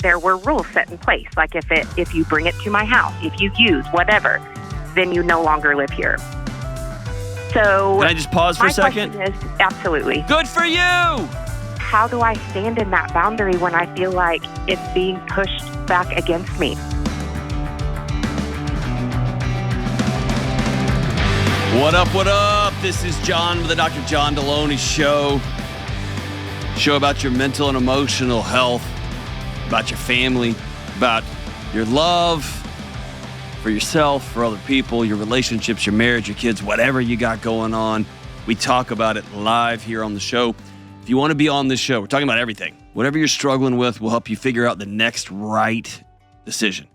there were rules set in place. Like if you bring it to my house, if you use whatever, then you no longer live here. So can I just pause for a second? My question is, absolutely. Good for you! How do I stand in that boundary when I feel like it's being pushed back against me? What up, what up? This is John with the Dr. John Delony Show. Show about your mental and emotional health, about your family, about your love for yourself, for other people, your relationships, your marriage, your kids, whatever you got going on. We talk about it live here on the show. If you want to be on this show, we're talking about everything. Whatever you're struggling with, we'll help you figure out the next right decision.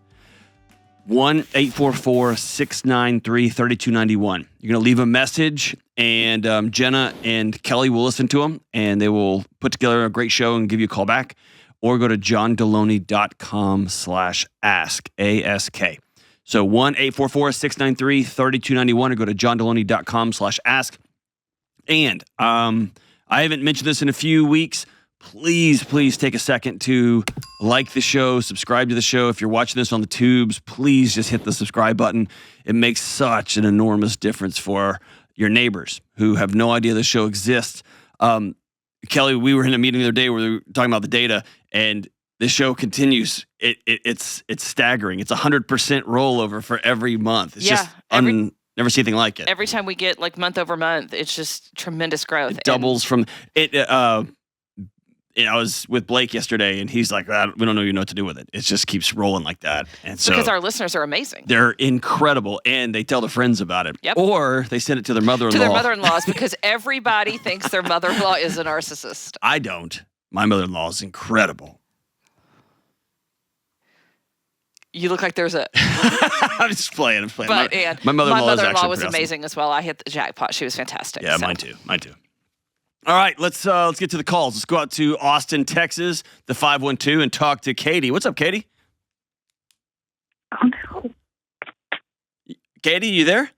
1-844-693-3291. You're going to leave a message, and Jenna and Kelly will listen to them, and they will put together a great show and give you a call back. Or go to johndelony.com/ask, A-S-K. So 1-844-693-3291, or go to johndelony.com/ask. And I haven't mentioned this in a few weeks. Please take a second to like the show, subscribe to the show. If you're watching this on the tubes, please just hit the subscribe button. It makes such an enormous difference for your neighbors who have no idea the show exists. Kelly, we were in a meeting the other day where we were talking about the data, and the show continues. It's staggering. It's 100% rollover for every month. It's just never see anything like it. Every time we get like month over month, it's just tremendous growth. It doubles from it. I was with Blake yesterday, and he's like, we don't even know what to do with it. It just keeps rolling like that. And so because our listeners are amazing. They're incredible, and they tell their friends about it. Yep. Or they send it to their mother-in-law. To their mother-in-laws, because everybody thinks their mother-in-law is a narcissist. I don't. My mother-in-law is incredible. You look like there's a... I'm just playing. But, my mother-in-law was amazing as well. I hit the jackpot. She was fantastic. Yeah, mine too. All right, let's get to the calls. Let's go out to Austin, Texas, the 512, and talk to Katie. What's up, Katie? Oh, no. Katie, you there?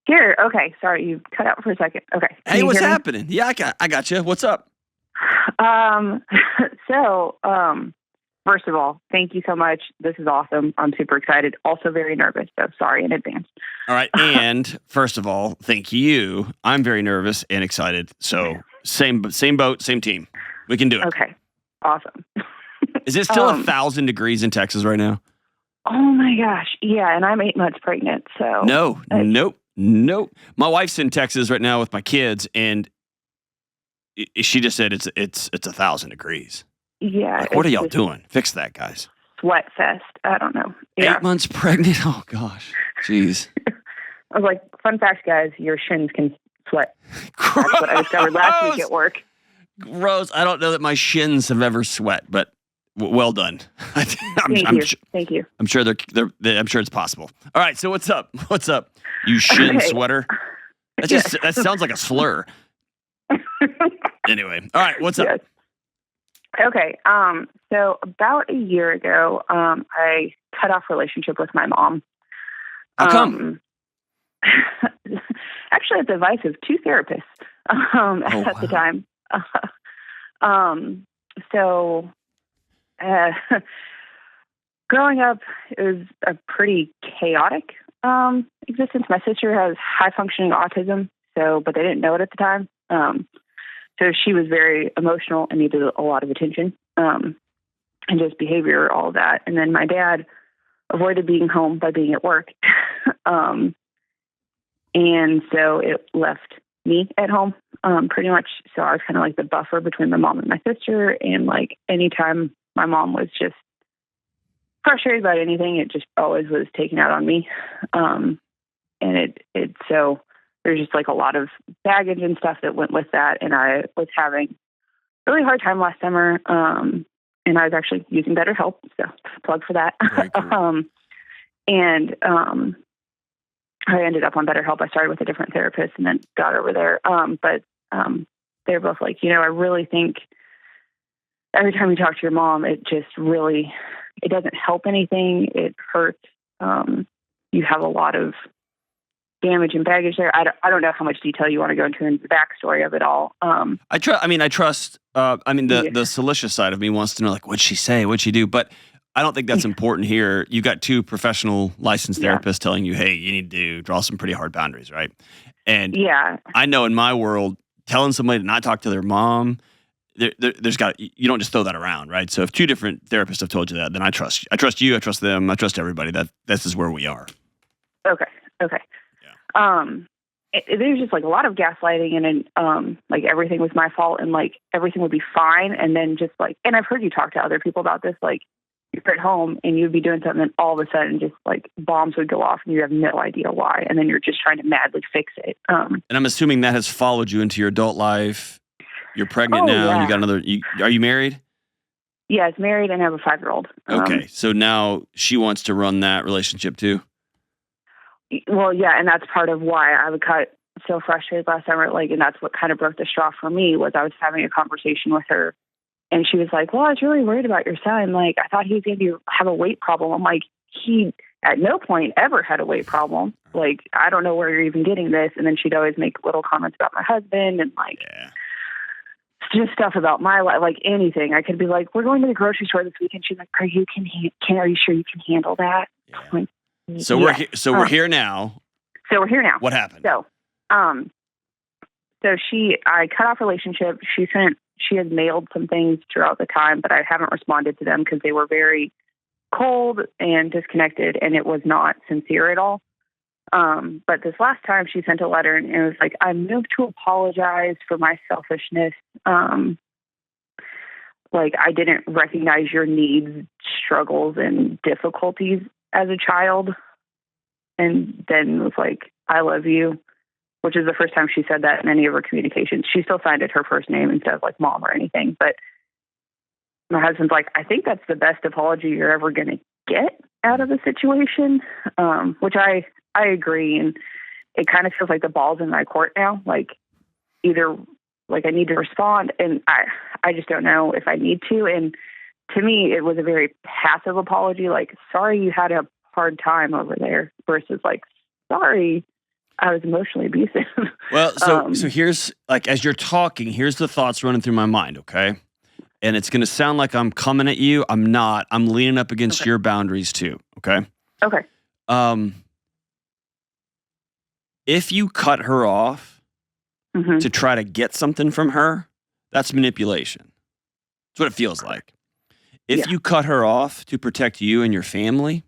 Here. Okay. Sorry, you cut out for a second. Okay. Hey, what's happening? Yeah, I got you. What's up? First of all, thank you so much. This is awesome. I'm super excited. Also very nervous, so sorry in advance. All right. And first of all, thank you. I'm very nervous and excited. So same boat, same team. We can do it. Okay. Awesome. Is it still 1,000 degrees in Texas right now? Oh my gosh. Yeah. And I'm 8 months pregnant. So Nope. My wife's in Texas right now with my kids, and she just said it's 1,000 degrees. Yeah. Like, what are y'all doing? Fix that, guys. Sweat fest. I don't know. Yeah. 8 months pregnant? Oh, gosh. Jeez. I was like, fun fact, guys, your shins can sweat. Gross. That's what I discovered last week at work. Gross. I don't know that my shins have ever sweat, but well done. Thank you. I'm sure I'm sure it's possible. All right. So what's up? You shin sweater? That sounds like a slur. Anyway. All right. What's up? Yes. Okay. So about a year ago, I cut off relationship with my mom. How come? Actually, at the advice of 2 therapists at the time. Growing up, it was a pretty chaotic existence. My sister has high functioning autism, but they didn't know it at the time. So she was very emotional and needed a lot of attention, and just behavior, all of that. And then my dad avoided being home by being at work. And so it left me at home, pretty much. So I was kind of like the buffer between my mom and my sister. And like anytime my mom was just frustrated about anything, it just always was taken out on me. And so there's just like a lot of baggage and stuff that went with that. And I was having a really hard time last summer. And I was actually using BetterHelp. So plug for that. Cool. I ended up on BetterHelp. I started with a different therapist and then got over there. But they're both like, I really think every time you talk to your mom, it doesn't help anything. It hurts. You have a lot of damage and baggage there. I don't know how much detail you want to go into in the backstory of it all. I trust. Yeah. The salacious side of me wants to know, like, what'd she say? What'd she do? But I don't think that's important here. You got two professional licensed therapists telling you, hey, you need to draw some pretty hard boundaries, right? And I know in my world, telling somebody to not talk to their mom, you don't just throw that around, right? So if two different therapists have told you that, then I trust you. I trust you. I trust them. I trust everybody. This is where we are. Okay. Yeah. There's just like a lot of gaslighting, and like everything was my fault, and like everything would be fine, and then just like, and I've heard you talk to other people about this, like you're at home and you'd be doing something, and all of a sudden just like bombs would go off, and you have no idea why, and then you're just trying to madly fix it. And I'm assuming that has followed you into your adult life. You're pregnant now. Yeah. You got another. Are you married? Yeah, it's married and I have a 5-year-old. Okay, so now she wants to run that relationship too. Well, yeah, and that's part of why I got so frustrated last summer. Like, and that's what kind of broke the straw for me, was I was having a conversation with her, and she was like, "Well, I was really worried about your son. Like, I thought he was going to have a weight problem." I'm like, he at no point ever had a weight problem. Like, I don't know where you're even getting this. And then she'd always make little comments about my husband and like just stuff about my life, like anything. I could be like, "We're going to the grocery store this weekend." She's like, "Are you sure you can handle that?" Yeah. Like, So we're here now. So we're here now. What happened? So, I cut off relationship. She had mailed some things throughout the time, but I haven't responded to them because they were very cold and disconnected, and it was not sincere at all. But this last time she sent a letter, and it was like, "I moved to apologize for my selfishness. Like, I didn't recognize your needs, struggles, and difficulties as a child." And then was like, "I love you," which is the first time she said that in any of her communications. She still signed it her first name instead of like mom or anything. But my husband's like, "I think that's the best apology you're ever going to get out of the situation," which I agree. And it kind of feels like the ball's in my court now. Like, either like I need to respond, and I just don't know if I need to. And to me, it was a very passive apology. Like, "Sorry you had a hard time over there," versus like, "Sorry, I was emotionally abusive." Well, so here's, like, as you're talking, here's the thoughts running through my mind, okay? And it's going to sound like I'm coming at you. I'm not. I'm leaning up against your boundaries too, okay? Okay. If you cut her off to try to get something from her, that's manipulation. That's what it feels like. If you cut her off to protect you and your family,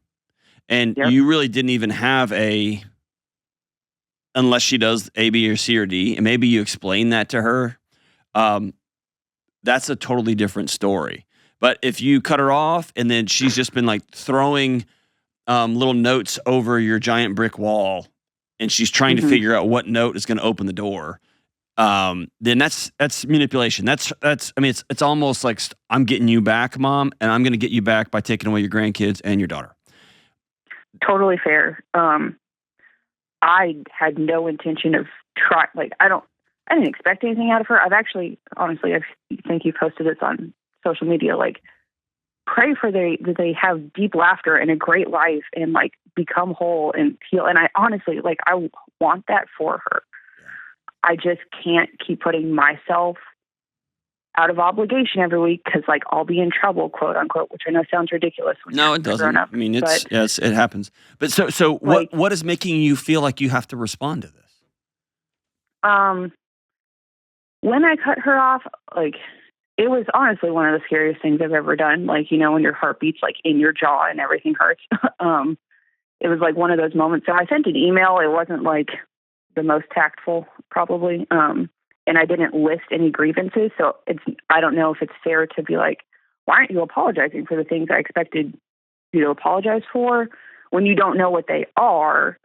and you really didn't even have unless she does A, B, or C, or D, and maybe you explain that to her, that's a totally different story. But if you cut her off and then she's just been like throwing little notes over your giant brick wall, and she's trying to figure out what note is going to open the door, then that's manipulation. That's I mean, it's almost like, I'm getting you back, Mom, and I'm going to get you back by taking away your grandkids and your daughter. Totally fair. I had no intention of I didn't expect anything out of her. I've actually, honestly, I think you posted this on social media, like, pray for that they have deep laughter and a great life and like become whole and heal. And I honestly, like, I want that for her. I just can't keep putting myself out of obligation every week because, like, I'll be in trouble, quote unquote, which I know sounds ridiculous. No, it doesn't. I mean, it happens. But so what is making you feel like you have to respond to this? When I cut her off, like, it was honestly one of the scariest things I've ever done. Like, you know, when your heart beats like in your jaw and everything hurts. It was like one of those moments. So I sent an email. It wasn't like the most tactful, probably. And I didn't list any grievances. So I don't know if it's fair to be like, "Why aren't you apologizing for the things I expected you to apologize for?" when you don't know what they are.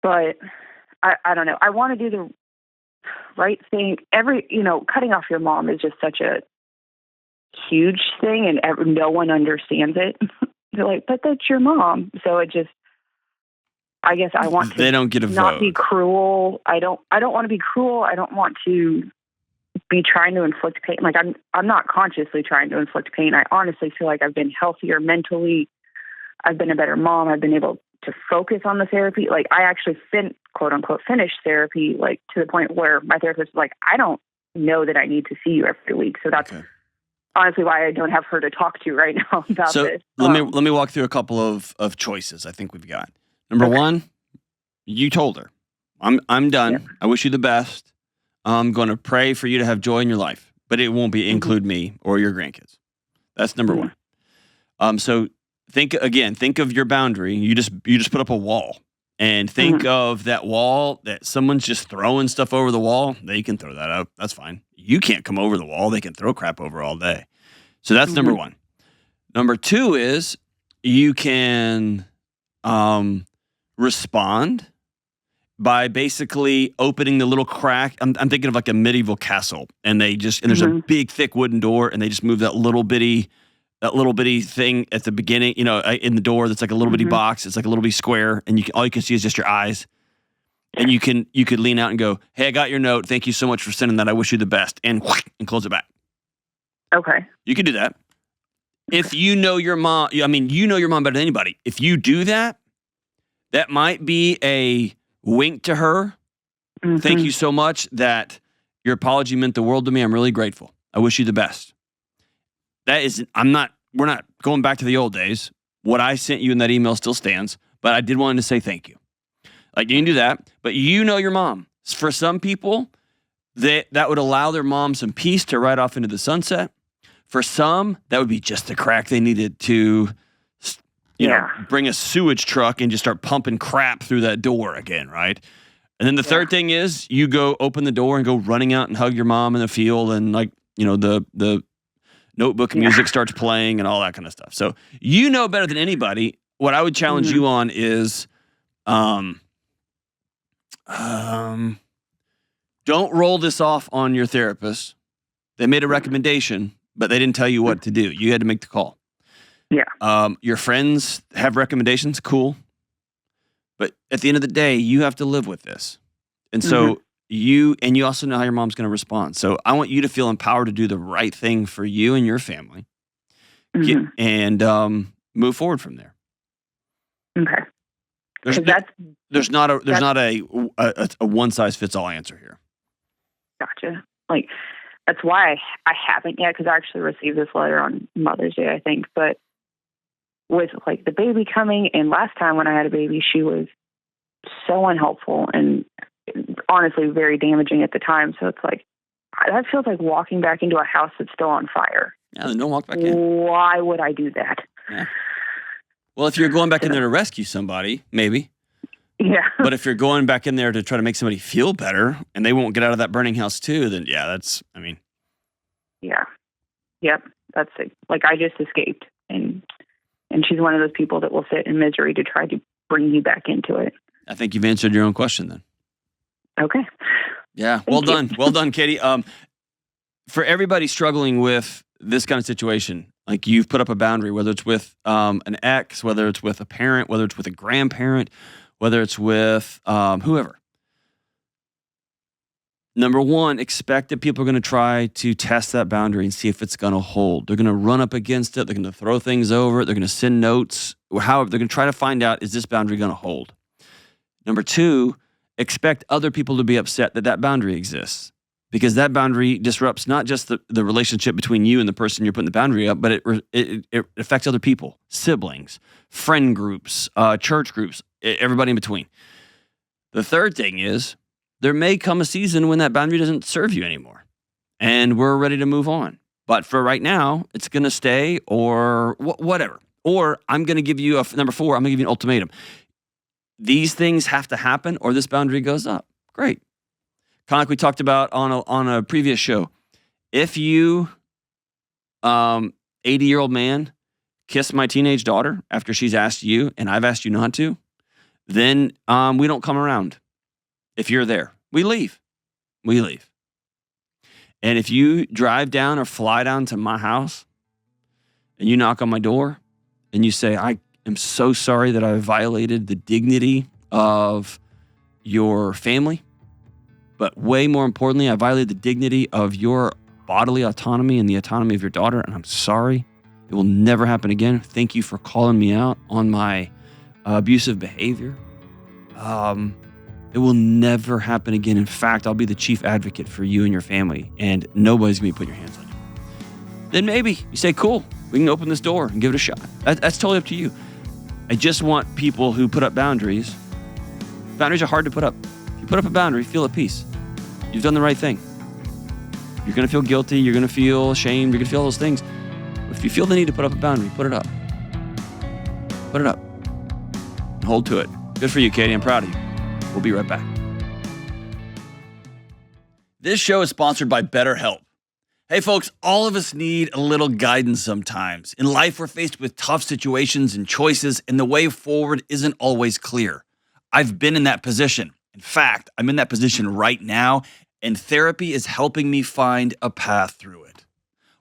But I don't know. I want to do the right thing. Cutting off your mom is just such a huge thing, and no one understands it. They're like, "But that's your mom." So it just, I guess I want to. They don't get a not vote. Be cruel. I don't want to be cruel. I don't want to be trying to inflict pain. Like, I'm not consciously trying to inflict pain. I honestly feel like I've been healthier mentally. I've been a better mom. I've been able to focus on the therapy. Like I actually quote unquote finished therapy, like to the point where my therapist was like, I don't know that I need to see you every week. So that's honestly why I don't have her to talk to right now about this. Let me walk through a couple of choices I think we've got. Number one, you told her, I'm done. Yep. I wish you the best. I'm going to pray for you to have joy in your life, but it won't be include me or your grandkids. That's number one. So think of your boundary. You just put up a wall, and think of that wall that someone's just throwing stuff over the wall. They can throw that up. That's fine. You can't come over the wall. They can throw crap over all day. So that's number one. Number two is you can respond by basically opening the little crack. I'm thinking of like a medieval castle, and there's a big thick wooden door, and they just move that little bitty thing at the beginning, in the door. That's like a little bitty box. It's like a little bitty square, and all you can see is just your eyes. And you could lean out and go, "Hey, I got your note. Thank you so much for sending that. I wish you the best," and close it back. Okay. You could do that. If you know your mom, you know your mom better than anybody. If you do that, that might be a wink to her. Thank you so much. That your apology meant the world to me. I'm really grateful. I wish you the best. We're not going back to the old days. What I sent you in that email still stands, but I did want to say thank you. Like, you can do that, but you know your mom. For some people, that would allow their mom some peace to ride off into the sunset. For some, that would be just the crack they needed to, bring a sewage truck and just start pumping crap through that door again, right? And then the third thing is you go open the door and go running out and hug your mom in the field, and the Notebook music starts playing and all that kind of stuff. So you know better than anybody. What I would challenge you on is don't roll this off on your therapist. They made a recommendation, but they didn't tell you what to do. You had to make the call. Yeah. Your friends have recommendations, cool. But at the end of the day, you have to live with this. And so you also know how your mom's going to respond. So I want you to feel empowered to do the right thing for you and your family, and move forward from there. Okay. There's not a one size fits all answer here. Gotcha. Like, that's why I haven't yet, because I actually received this letter on Mother's Day, I think. But with like the baby coming, and last time when I had a baby, she was so unhelpful and honestly very damaging at the time. So it's like, that feels like walking back into a house that's still on fire. Yeah, then don't walk back in. Why would I do that? Yeah. Well, if you're going back in there to rescue somebody, maybe. Yeah. But if you're going back in there to try to make somebody feel better and they won't get out of that burning house too, then Yeah. Yep. That's it. Like, I just escaped, and she's one of those people that will sit in misery to try to bring you back into it. I think you've answered your own question then. Okay. Yeah. Well done. Well done, Katie. For everybody struggling with this kind of situation, like, you've put up a boundary, whether it's with an ex, whether it's with a parent, whether it's with a grandparent, whether it's with whoever. Number one, expect that people are going to try to test that boundary and see if it's going to hold. They're going to run up against it. They're going to throw things over it. They're going to send notes. However, they're going to try to find out, is this boundary going to hold? Number two, expect other people to be upset that boundary exists, because that boundary disrupts not just the relationship between you and the person you're putting the boundary up, but it affects other people, siblings, friend groups, church groups, everybody in between. The third thing is, there may come a season when that boundary doesn't serve you anymore, and we're ready to move on. But for right now, it's going to stay, or whatever. Or I'm going to give you number four, I'm going to give you an ultimatum. These things have to happen, or this boundary goes up. Great. Kind of like we talked about on a previous show. If you, 80-year-old man, kiss my teenage daughter after she's asked you, and I've asked you not to, then we don't come around. If you're there, we leave. We leave. And if you drive down or fly down to my house and you knock on my door and you say, I am so sorry that I violated the dignity of your family, but way more importantly, I violated the dignity of your bodily autonomy and the autonomy of your daughter, and I'm sorry. It will never happen again. Thank you for calling me out on my abusive behavior, it will never happen again. In fact, I'll be the chief advocate for you and your family, and nobody's going to be putting your hands on you. Then maybe you say, cool, we can open this door and give it a shot. That's totally up to you. I just want people who put up boundaries. Boundaries are hard to put up. If you put up a boundary, feel at peace. You've done the right thing. You're going to feel guilty. You're going to feel ashamed. You're going to feel all those things. But if you feel the need to put up a boundary, put it up. Put it up. And hold to it. Good for you, Katie. I'm proud of you. We'll be right back. This show is sponsored by BetterHelp. Hey, folks, all of us need a little guidance sometimes. In life, we're faced with tough situations and choices, and the way forward isn't always clear. I've been in that position. In fact, I'm in that position right now, and therapy is helping me find a path through it.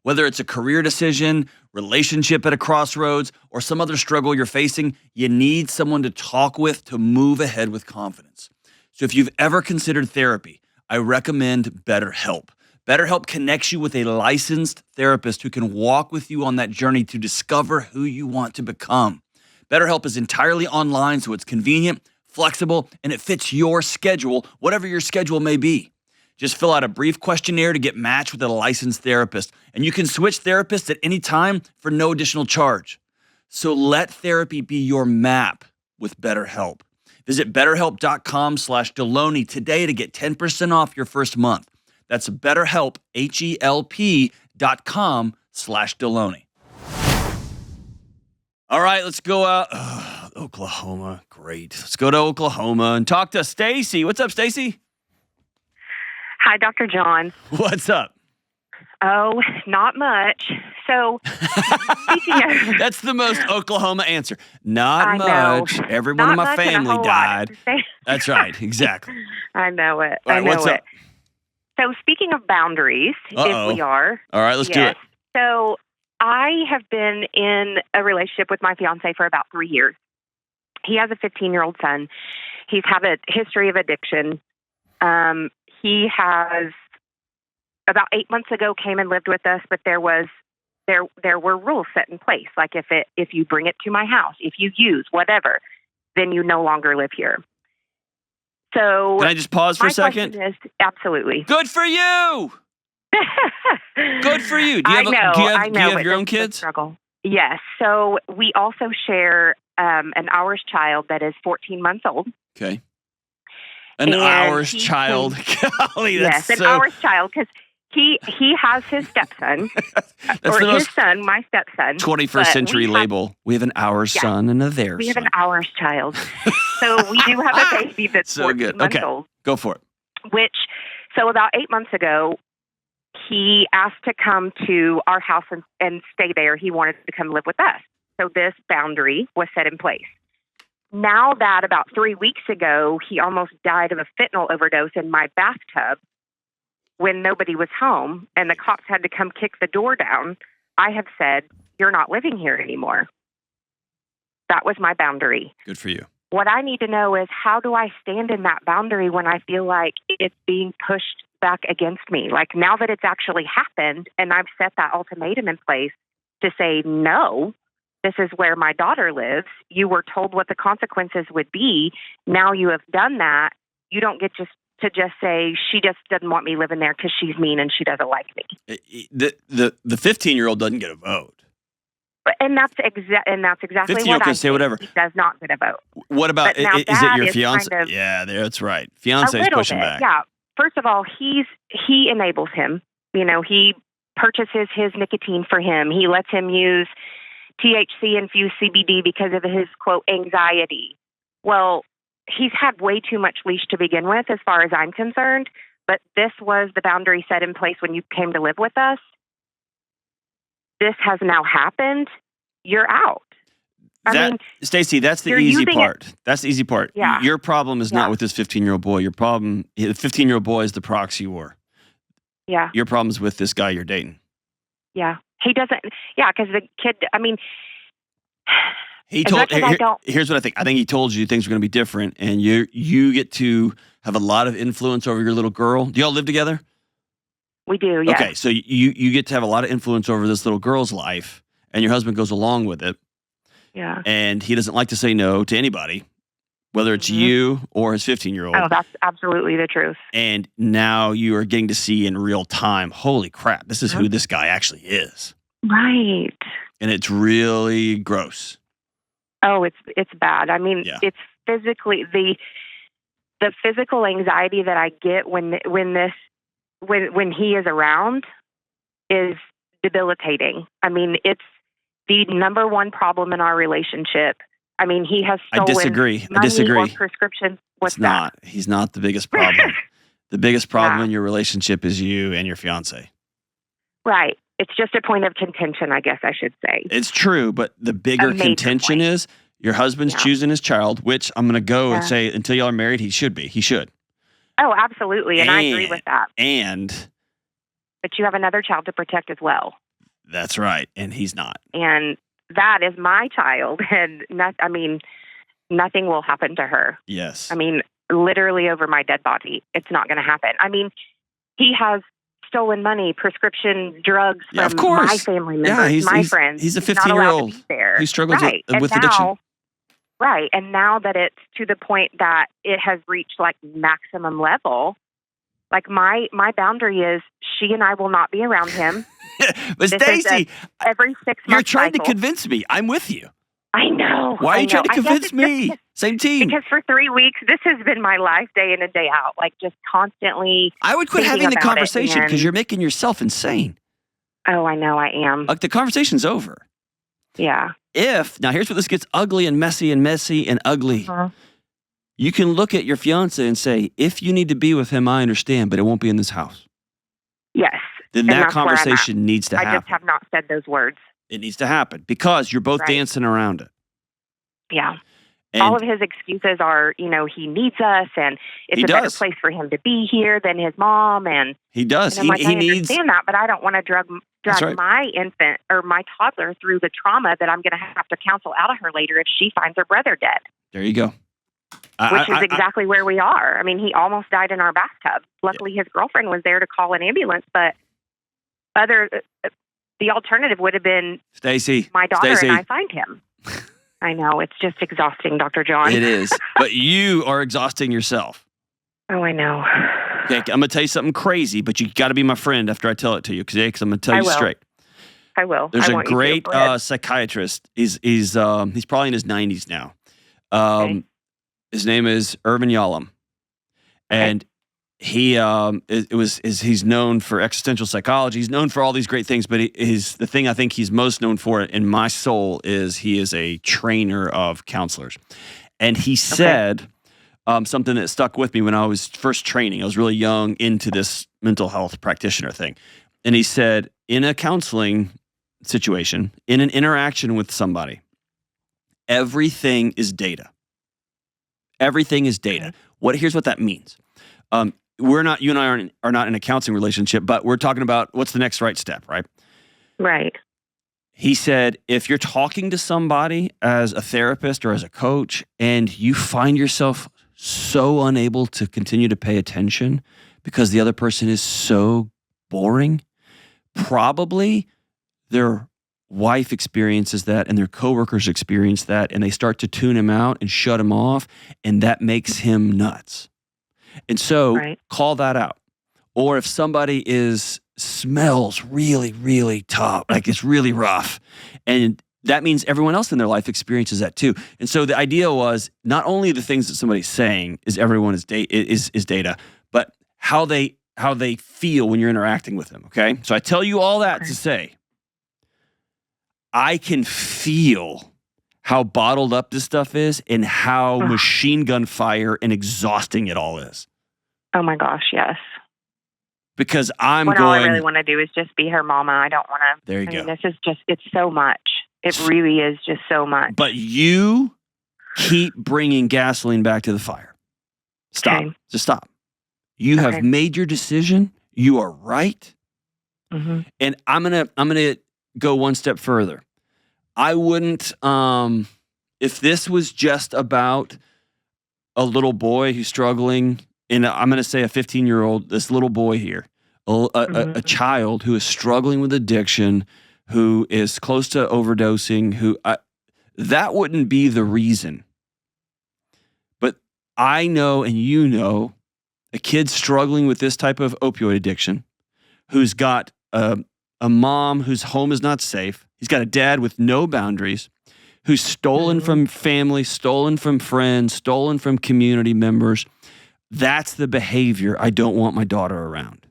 Whether it's a career decision, relationship at a crossroads, or some other struggle you're facing, you need someone to talk with to move ahead with confidence. So if you've ever considered therapy, I recommend BetterHelp. BetterHelp connects you with a licensed therapist who can walk with you on that journey to discover who you want to become. BetterHelp is entirely online, so it's convenient, flexible, and it fits your schedule, whatever your schedule may be. Just fill out a brief questionnaire to get matched with a licensed therapist, and you can switch therapists at any time for no additional charge. So let therapy be your map with BetterHelp. Visit BetterHelp.com/Delony today to get 10% off your first month. That's BetterHelp, HELP.com/Delony. All right, let's go out. Oklahoma, great. Let's go to Oklahoma and talk to Stacy. What's up, Stacy? Hi, Dr. John. What's up? Oh, not much. So, speaking of... That's the most Oklahoma answer. Not I much. know. Everyone in my family died. That's right. Exactly. I know it. All right, I know what's it. up? So, speaking of boundaries, if we are. All right, let's do it. So, I have been in a relationship with my fiance for about 3 years. He has a 15-year-old son. He's had a history of addiction. He has, about 8 months ago, came and lived with us, but there were rules set in place. Like if you bring it to my house, if you use whatever, then you no longer live here. So can I just pause for a second? My question is, absolutely. Good for you. Good for you. Do you have, do you have your own kids? Struggle. Yes. So we also share an ours child that is 14 months old. Okay. An hours child. Golly, that's yes, an hours child, because he has his stepson, or his son, my stepson. 21st century label. We have an hours son and a theirs. We have an hours child. So we do have a baby that's so 14 good. months Okay, old. go for it. So about 8 months ago, he asked to come to our house and stay there. He wanted to come live with us. So this boundary was set in place. Now that about 3 weeks ago, he almost died of a fentanyl overdose in my bathtub when nobody was home and the cops had to come kick the door down, I have said, you're not living here anymore. That was my boundary. Good for you. What I need to know is, how do I stand in that boundary when I feel like it's being pushed back against me? Like, now that it's actually happened and I've set that ultimatum in place to say, no, this is where my daughter lives. You were told what the consequences would be. Now you have done that. You don't get to just say, she just doesn't want me living there because she's mean and she doesn't like me. The 15-year-old doesn't get a vote. And that's exactly 15-year-old what can say whatever. He does not get a vote. What about, is it your fiance? Kind of, yeah, that's right. Fiance is pushing back. Yeah. First of all, he enables him. You know, he purchases his nicotine for him. He lets him use THC-infused CBD because of his, quote, anxiety. Well, he's had way too much leash to begin with, as far as I'm concerned, but this was the boundary set in place when you came to live with us. This has now happened. You're out. Stacey, that's the easy part. That's the easy part. Yeah. Your problem is not with this 15-year-old boy. Your problem, the 15-year-old boy is the proxy war. Yeah. Your problem is with this guy you're dating. Yeah. He doesn't, because the kid, here's what I think. I think he told you things were going to be different, and you get to have a lot of influence over your little girl. Do y'all live together? We do, yeah. Okay, so you get to have a lot of influence over this little girl's life, and your husband goes along with it. Yeah. And he doesn't like to say no to anybody, whether it's you or his 15-year-old. Oh, that's absolutely the truth. And now you are getting to see in real time, holy crap, this is who this guy actually is. Right. And it's really gross. Oh, it's bad. I mean, it's physically the physical anxiety that I get when he is around is debilitating. I mean, it's the number one problem in our relationship. I mean, he has stolen I disagree. Or prescriptions. What's it's not. that? He's not the biggest problem. The biggest problem in your relationship is you and your fiance. Right. It's just a point of contention, I guess I should say. It's true, but the bigger contention is your husband's choosing his child, which I'm going to go and say until y'all are married, he should be. He should. Oh, absolutely. And I agree with that. But you have another child to protect as well. That's right. And he's not. And that is my child. And nothing will happen to her. Yes. I mean, literally over my dead body. It's not going to happen. I mean, he has stolen money, prescription drugs from my family members, my friends. He's a 15-year-old who struggles with addiction. Right. And now that it's to the point that it has reached like maximum level, like my boundary is she and I will not be around him. But Stacey, every 6 months you're trying to convince me. I'm with you. I know. Why are you trying to convince me? Same team. Because for 3 weeks, this has been my life day in and day out, like just constantly. I would quit having the conversation because you're making yourself insane. Oh, I know I am. Like the conversation's over. Yeah. Now here's where this gets ugly and messy and ugly. You can look at your fiance and say, if you need to be with him, I understand, but it won't be in this house. Yes. Then that conversation needs to happen. I just have not said those words. It needs to happen because you're both dancing around it. Yeah. And all of his excuses are, he needs us and it's a better place for him to be here than his mom. And he does. And I understand that, but I don't want to drag my infant or my toddler through the trauma that I'm going to have to counsel out of her later if she finds her brother dead. There you go. Which is exactly where we are. I mean, he almost died in our bathtub. Luckily, his girlfriend was there to call an ambulance, but the alternative would have been my daughter and I find him. I know. It's just exhausting, Dr. John. It is. But you are exhausting yourself. Oh, I know. Okay, I'm going to tell you something crazy, but you got to be my friend after I tell it to you, because I'm going to tell you straight. I will. There's a great psychiatrist. He's probably in his 90s now. His name is Irvin Yalom. And he's known for existential psychology. He's known for all these great things, but the thing I think he's most known for in my soul is he is a trainer of counselors. And he said something that stuck with me when I was first training. I was really young into this mental health practitioner thing. And he said, in a counseling situation, in an interaction with somebody, everything is data. Everything is data. Here's what that means. You and I are not in a counseling relationship, but we're talking about what's the next right step, right? Right. He said, if you're talking to somebody as a therapist or as a coach and you find yourself so unable to continue to pay attention because the other person is so boring, probably their wife experiences that and their coworkers experience that, and they start to tune him out and shut him off, and that makes him nuts. And so call that out. Or if somebody smells really, really tough, like it's really rough, and that means everyone else in their life experiences that too. And so the idea was not only the things that somebody's saying is data, but how they feel when you're interacting with them. Okay, so I tell you all that to say, I can feel how bottled up this stuff is and how machine gun fire and exhausting it all is. Oh my gosh, yes. Because all I really want to do is just be her mama. I don't want to. There you go. This is it's so much. It really is just so much. But you keep bringing gasoline back to the fire. Stop. Okay. Just stop. You have made your decision. You are right. Mm-hmm. And I'm gonna go one step further. I wouldn't, if this was just about a little boy who's struggling, and I'm going to say a 15-year-old, this little boy here, a child who is struggling with addiction, who is close to overdosing, that wouldn't be the reason. But I know, and you know, a kid struggling with this type of opioid addiction, who's got a mom whose home is not safe. He's got a dad with no boundaries, who's stolen from family, stolen from friends, stolen from community members. That's the behavior I don't want my daughter around.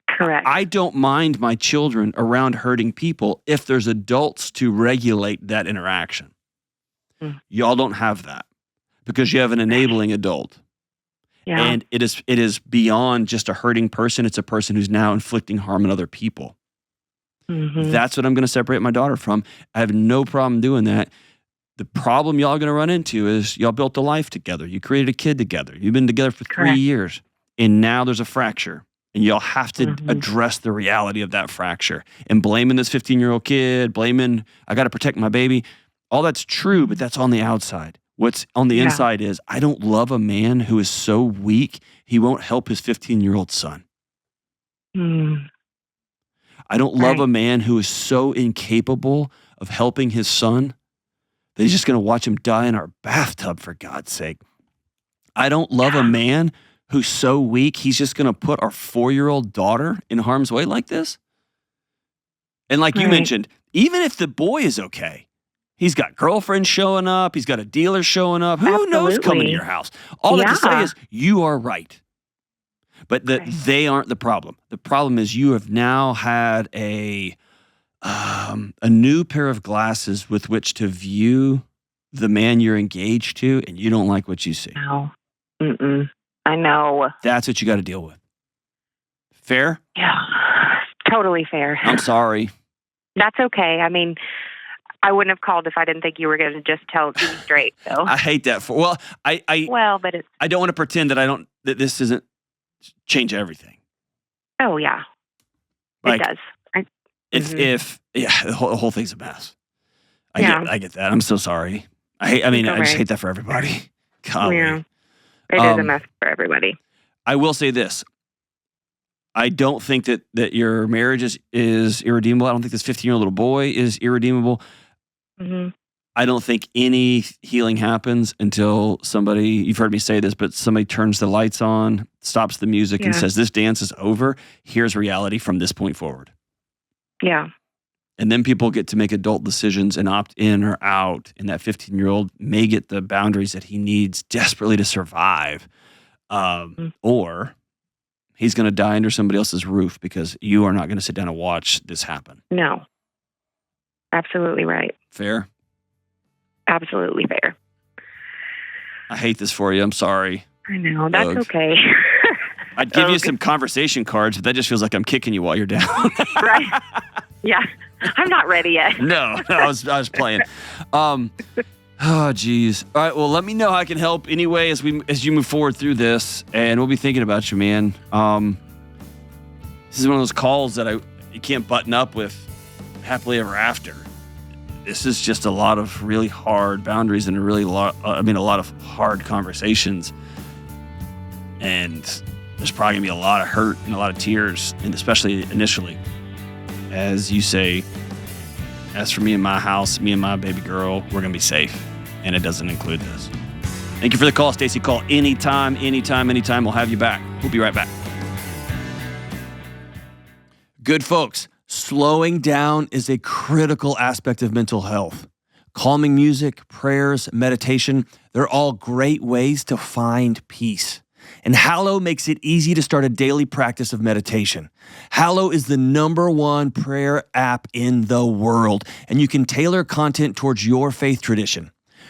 Correct. I don't mind my children around hurting people if there's adults to regulate that interaction. Y'all don't have that because you have an enabling adult. Yeah. And it is beyond just a hurting person. It's a person who's now inflicting harm on other people. That's what I'm going to separate my daughter from. I have no problem doing that. The problem y'all are going to run into is y'all built a life together. You created a kid together. You've been together for 3 years. And now there's a fracture. And y'all have to address the reality of that fracture. And blaming this 15-year-old kid, blaming, I got to protect my baby. All that's true, but that's on the outside. What's on the inside is, I don't love a man who is so weak, he won't help his 15-year-old son. I don't love a man who is so incapable of helping his son that he's just going to watch him die in our bathtub, for God's sake. I don't love a man who's so weak, he's just going to put our 4-year-old daughter in harm's way like this. And like you mentioned, even if the boy is okay, he's got girlfriends showing up, he's got a dealer showing up, who knows coming to your house? All that to say is, you are right. But they aren't the problem. The problem is you have now had a new pair of glasses with which to view the man you're engaged to, and you don't like what you see. No. I know. That's what you got to deal with. Fair? Yeah. Totally fair. I'm sorry. That's okay. I mean, I wouldn't have called if I didn't think you were going to just tell me straight. So I hate that. But it's. I don't want to pretend that this isn't change everything. Oh yeah, it does. The whole thing's a mess. I get that. I'm so sorry. I just hate that for everybody. Golly. Yeah, it is a mess for everybody. I will say this. I don't think that your marriage is irredeemable. I don't think this 15-year-old little boy is irredeemable. I don't think any healing happens until somebody, you've heard me say this, but somebody turns the lights on, stops the music, and says, this dance is over. Here's reality from this point forward. Yeah. And then people get to make adult decisions and opt in or out. And that 15-year-old may get the boundaries that he needs desperately to survive. Or he's going to die under somebody else's roof because you are not going to sit down and watch this happen. No. Absolutely right. Fair? Absolutely fair. I hate this for you. I'm sorry. I know. That's okay. I'd give you some conversation cards, but that just feels like I'm kicking you while you're down. Right. Yeah. I'm not ready yet. No, I was playing. Oh, geez. All right. Well, let me know how I can help anyway as you move forward through this, and we'll be thinking about you, man. This is one of those calls that you can't button up with happily ever after. This is just a lot of really hard boundaries and a lot of hard conversations. And there's probably gonna be a lot of hurt and a lot of tears, and especially initially, as you say, as for me and my house, me and my baby girl, we're gonna be safe, and it doesn't include this. Thank you for the call, Stacey. Call anytime. We'll have you back. We'll be right back. Good folks. Slowing down is a critical aspect of mental health. Calming music, prayers, meditation, they're all great ways to find peace. And Hallow makes it easy to start a daily practice of meditation. Hallow is the #1 prayer app in the world, and you can tailor content towards your faith tradition.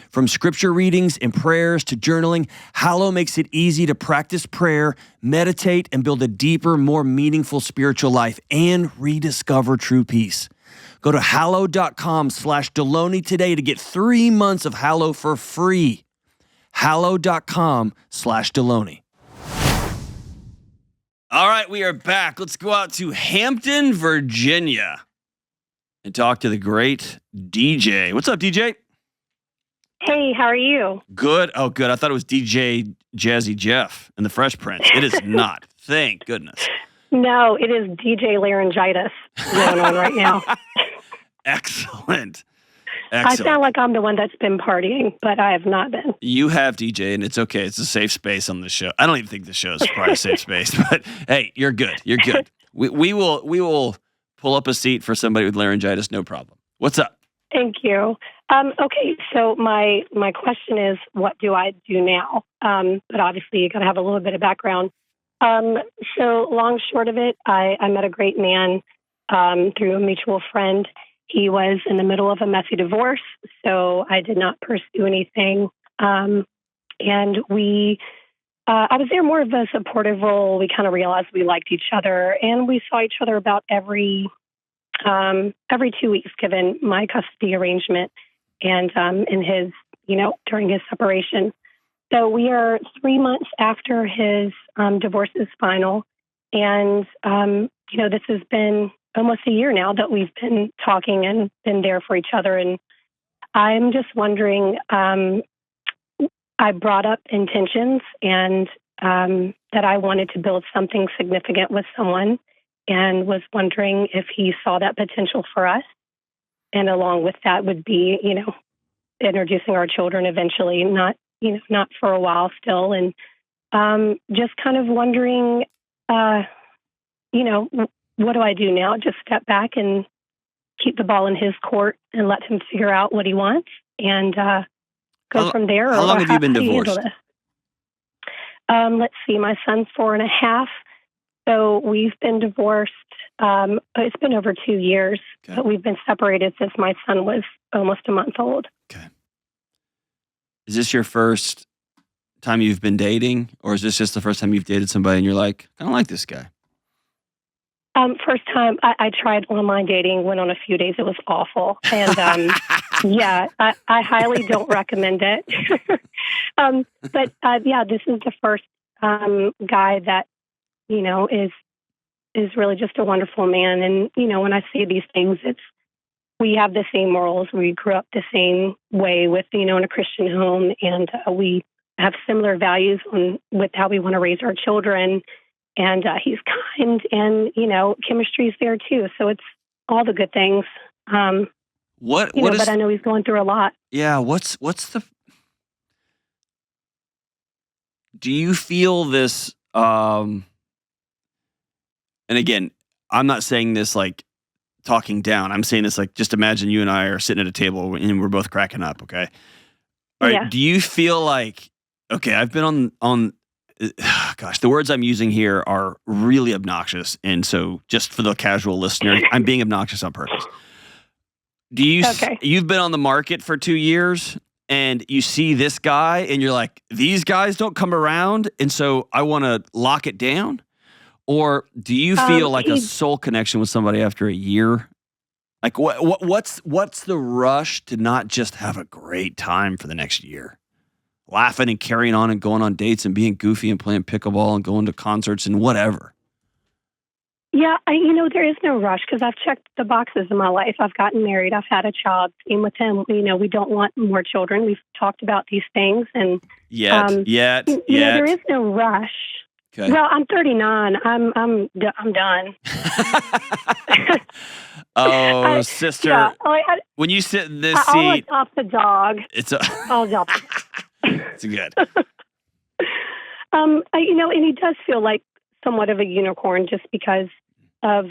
From scripture readings and prayers to journaling, Hallow makes it easy to practice prayer, meditate, and build a deeper, more meaningful spiritual life and rediscover true peace. Go to hallow.com/Delony today to get 3 months of Hallow for free. Hallow.com/Delony. All right, we are back. Let's go out to Hampton, Virginia and talk to the great DJ. What's up, DJ? Hey, how are you? Good. Oh, good. I thought it was DJ Jazzy Jeff and the Fresh Prince. It is not. Thank goodness. No, it is DJ Laryngitis going on right now. Excellent. I Excellent. sound like I'm the one that's been partying, but I have not been. You have, DJ, and it's okay. It's a safe space on this show. I don't even think the show is probably a safe space, but hey, you're good. You're good. We will pull up a seat for somebody with laryngitis, no problem. What's up? Thank you. Okay, so my question is, what do I do now? But obviously, you got to have a little bit of background. So long short of it, I met a great man through a mutual friend. He was in the middle of a messy divorce, so I did not pursue anything. And I was there more of a supportive role. We kind of realized we liked each other, and we saw each other about every 2 weeks, given my custody arrangement and in his, during his separation. So we are 3 months after his divorce is final, and this has been almost a year now that we've been talking and been there for each other. And I'm just wondering, I brought up intentions and that I wanted to build something significant with someone, and was wondering if he saw that potential for us. And along with that would be, introducing our children eventually, not for a while still. And just kind of wondering, what do I do now? Just step back and keep the ball in his court and let him figure out what he wants and go from there? How long have you been how do handle divorced? this? Let's see, my son's 4.5. So we've been divorced. It's been over 2 years, Okay. but we've been separated since my son was almost a month old. Okay. Is this your first time you've been dating, or is this just the first time you've dated somebody and you're like, I don't like this guy? First time I tried online dating, went on a few days. It was awful. And I highly don't recommend it. But this is the first guy that, is really just a wonderful man. And, when I say these things, we have the same morals. We grew up the same way with, in a Christian home, and we have similar values with how we want to raise our children. And he's kind, and, chemistry's there too. So it's all the good things. What is, but I know he's going through a lot. yeah, what's the, do you feel this, and again, I'm not saying this like talking down. I'm saying this like, just imagine you and I are sitting at a table and we're both cracking up. Okay. All right. Yeah. Do you feel like, okay, I've been on, gosh, the words I'm using here are really obnoxious. And so just for the casual listener, I'm being obnoxious on purpose. Do you, Okay. You've been on the market for 2 years and you see this guy and you're like, these guys don't come around, and so I want to lock it down? Or do you feel like a soul connection with somebody after a year? Like what's the rush to not just have a great time for the next year? Laughing and carrying on and going on dates and being goofy and playing pickleball and going to concerts and whatever. Yeah, there is no rush because I've checked the boxes in my life. I've gotten married. I've had a child. Same with him. We don't want more children. We've talked about these things. And Yet. there is no rush. Okay. Well, I'm 39. I'm done. Oh, sister. Yeah, when you sit in this I'll seat, adopt the dog. I'll adopt it. it's good. And he does feel like somewhat of a unicorn just because of,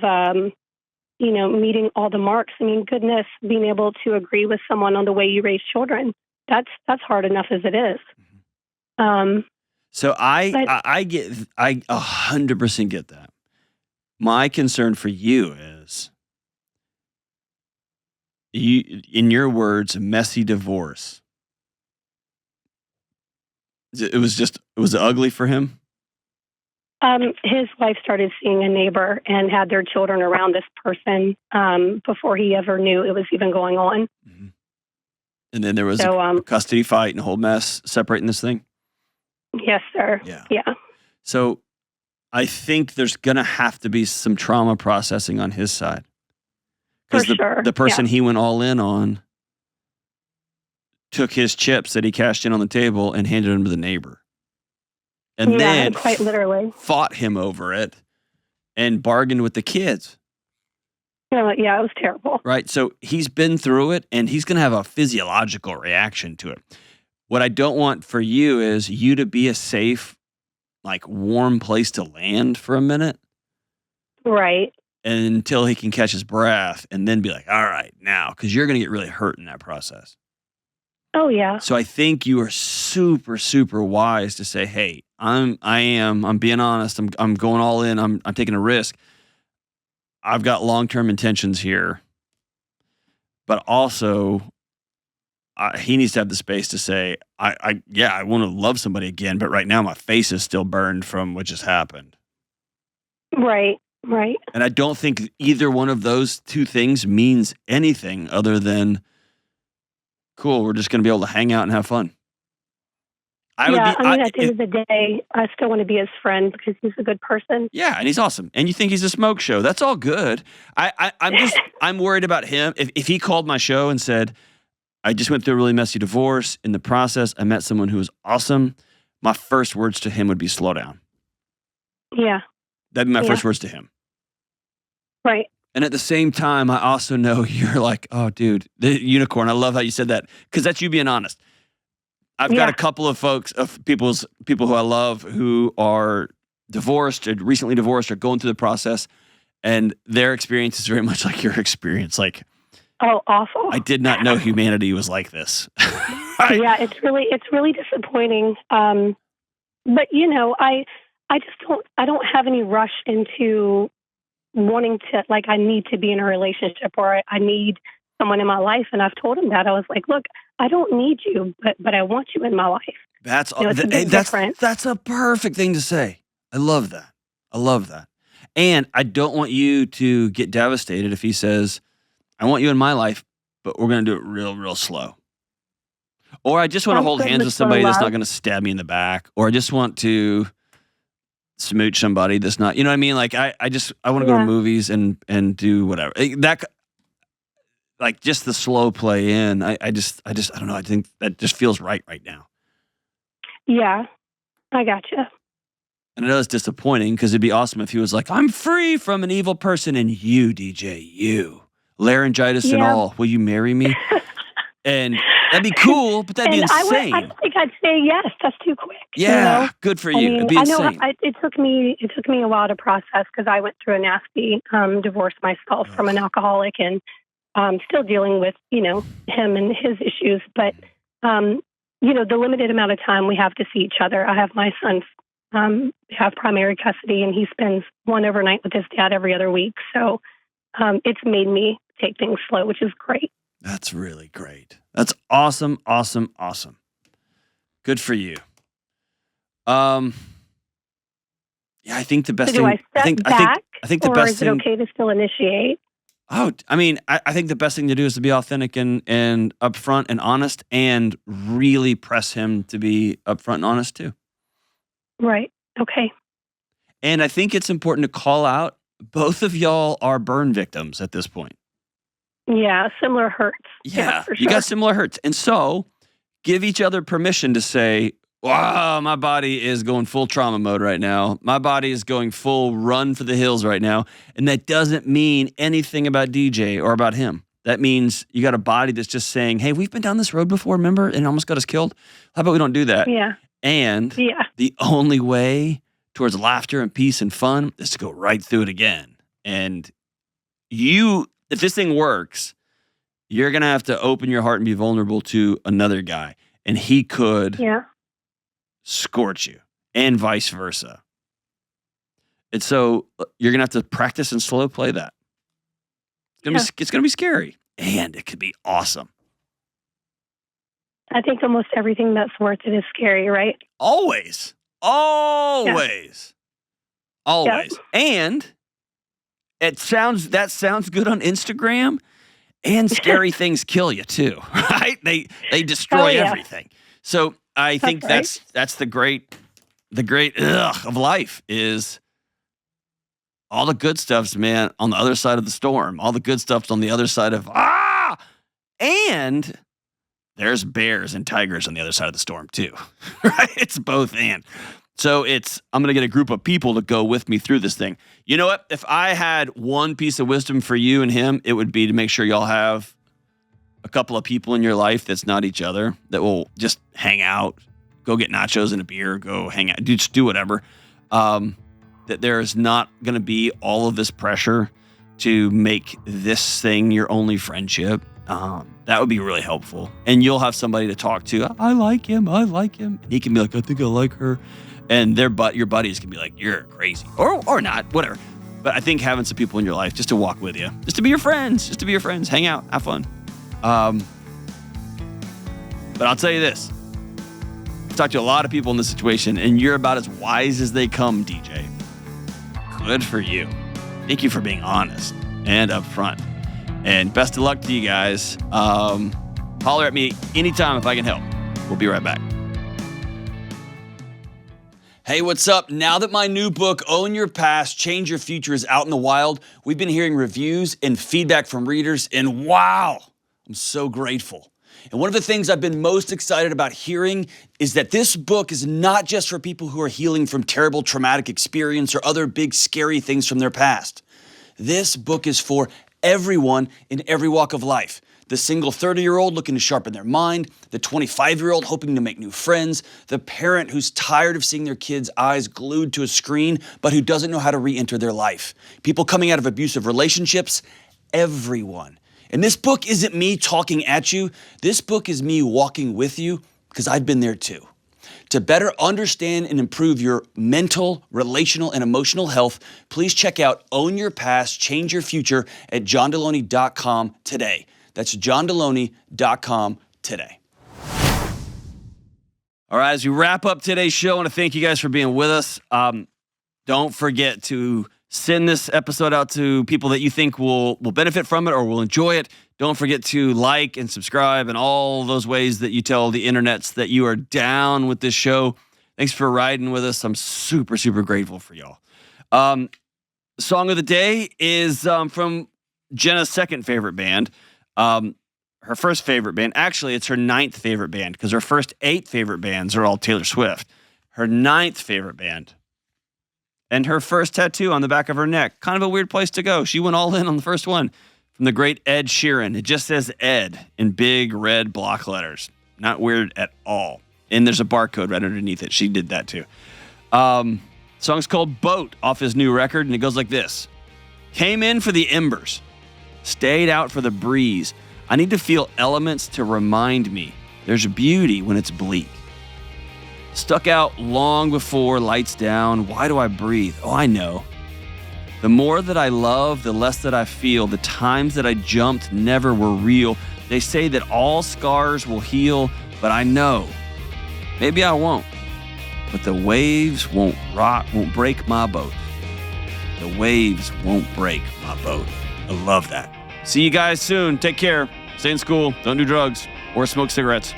meeting all the marks. I mean, goodness, being able to agree with someone on the way you raise children, that's hard enough as it is. So I 100% get that. My concern for you is, in your words, a messy divorce. Was it ugly for him? His wife started seeing a neighbor and had their children around this person before he ever knew it was even going on. Mm-hmm. And then there was a custody fight and a whole mess separating this thing? Yes, sir. Yeah. So I think there's going to have to be some trauma processing on his side. Because the person he went all in on took his chips that he cashed in on the table and handed them to the neighbor. And then quite literally fought him over it and bargained with the kids. Yeah, it was terrible. Right? So he's been through it, and he's going to have a physiological reaction to it. What I don't want for you is you to be a safe, like, warm place to land for a minute. Right. Until he can catch his breath and then be like, all right, now, because you're going to get really hurt in that process. Oh, yeah. So I think you are super, super wise to say, hey, I'm being honest. I'm going all in. I'm taking a risk. I've got long-term intentions here, but also he needs to have the space to say, I want to love somebody again, but right now my face is still burned from what just happened. Right. And I don't think either one of those two things means anything other than, cool, we're just going to be able to hang out and have fun. At the end of the day, I still want to be his friend because he's a good person. Yeah, and he's awesome. And you think he's a smoke show. That's all good. I'm worried about him. If he called my show and said, I just went through a really messy divorce. In the process, I met someone who was awesome. My first words to him would be slow down. Yeah. That'd be my first words to him. Right. And at the same time, I also know you're like, oh, dude, the unicorn. I love how you said that because that's you being honest. I've got a couple of people who I love who are divorced, or recently divorced, or going through the process, and their experience is very much like your experience. Like, oh, awful! I did not know humanity was like this. Yeah, it's really disappointing. But I don't have any rush into wanting to, like, I need to be in a relationship or I need someone in my life. And I've told him that. I was like, look, I don't need you, but I want you in my life. That's different. That's a perfect thing to say. I love that. And I don't want you to get devastated if he says, I want you in my life, but we're going to do it real, real slow. Or I just want to hold hands with somebody that's not going to stab me in the back. Or I just want to smooch somebody that's not, you know what I mean? Like I want to go to movies and do whatever. That, like, just the slow play in. I don't know. I think that just feels right now. Yeah, I gotcha. And I know it's disappointing because it'd be awesome if he was like, I'm free from an evil person, and you, DJ, you, laryngitis and all, will you marry me? And that'd be cool, but that'd be insane. I think I'd say yes. That's too quick. Yeah, good for you. It'd be insane. It took me a while to process because I went through a nasty divorce myself from an alcoholic, and still dealing with him and his issues. But the limited amount of time we have to see each other. I have my son have primary custody, and he spends one overnight with his dad every other week. So it's made me take things slow, which is great. That's really great. That's awesome, awesome, awesome. Good for you. Yeah, I think the best so thing. I think the best is it okay to still initiate? Oh, I mean, I think the best thing to do is to be authentic and upfront and honest, and really press him to be upfront and honest too. Right. Okay. And I think it's important to call out both of y'all are burn victims at this point. Yeah, similar hurts. Yeah, for sure. You got similar hurts. And so give each other permission to say, wow, my body is going full trauma mode right now. My body is going full run for the hills right now. And that doesn't mean anything about DJ or about him. That means you got a body that's just saying, hey, we've been down this road before, remember? And it almost got us killed. How about we don't do that? Yeah. And the only way towards laughter and peace and fun is to go right through it again. And if this thing works, you're going to have to open your heart and be vulnerable to another guy. And he could scorch you, and vice versa. And so you're going to have to practice and slow play that. It's going to be scary, and it could be awesome. I think almost everything that's worth it is scary, right? Always. Yep. And that sounds good on Instagram, and scary things kill you too, right? They destroy everything. So I think that's the great of life is all the good stuff's, man, on the other side of the storm. All the good stuff's on the other side of and there's bears and tigers on the other side of the storm too, right? It's both and. So I'm going to get a group of people to go with me through this thing. You know what? If I had one piece of wisdom for you and him, it would be to make sure y'all have a couple of people in your life that's not each other, that will just hang out, go get nachos and a beer, go hang out, just do whatever. That there is not going to be all of this pressure to make this thing your only friendship. That would be really helpful. And you'll have somebody to talk to. I like him. And he can be like, I think I like her. And your buddies can be like, you're crazy. Or not, whatever. But I think having some people in your life just to walk with you, just to be your friends, hang out, have fun. But I'll tell you this. I've talked to a lot of people in this situation, and you're about as wise as they come, DJ. Good for you. Thank you for being honest and upfront. And best of luck to you guys. Holler at me anytime if I can help. We'll be right back. Hey, what's up? Now that my new book, Own Your Past, Change Your Future, is out in the wild, we've been hearing reviews and feedback from readers, and wow, I'm so grateful. And one of the things I've been most excited about hearing is that this book is not just for people who are healing from terrible traumatic experience or other big scary things from their past. This book is for everyone in every walk of life. The single 30-year-old looking to sharpen their mind, the 25-year-old hoping to make new friends, the parent who's tired of seeing their kids' eyes glued to a screen but who doesn't know how to re-enter their life, people coming out of abusive relationships, everyone. And this book isn't me talking at you. This book is me walking with you because I've been there too. To better understand and improve your mental, relational, and emotional health, please check out Own Your Past, Change Your Future at johndelony.com today. That's johndelony.com today. All right, as we wrap up today's show, I want to thank you guys for being with us. Don't forget to send this episode out to people that you think will benefit from it or will enjoy it. Don't forget to like and subscribe and all those ways that you tell the internets that you are down with this show. Thanks for riding with us. I'm super, super grateful for y'all. Song of the day is from Jenna's second favorite band. Her first favorite band, actually, it's her 9th favorite band because her first 8 favorite bands are all Taylor Swift. Her 9th favorite band. And her first tattoo on the back of her neck. Kind of a weird place to go. She went all in on the first one. From the great Ed Sheeran. It just says Ed in big red block letters. Not weird at all. And there's a barcode right underneath it. She did that too. Song's called Boat off his new record, and it goes like this. Came in for the embers. Stayed out for the breeze. I need to feel elements to remind me there's beauty when it's bleak. Stuck out long before lights down. Why do I breathe? Oh, I know. The more that I love, the less that I feel. The times that I jumped never were real. They say that all scars will heal, but I know. Maybe I won't. But the waves won't break my boat. The waves won't break my boat. I love that. See you guys soon. Take care. Stay in school. Don't do drugs or smoke cigarettes.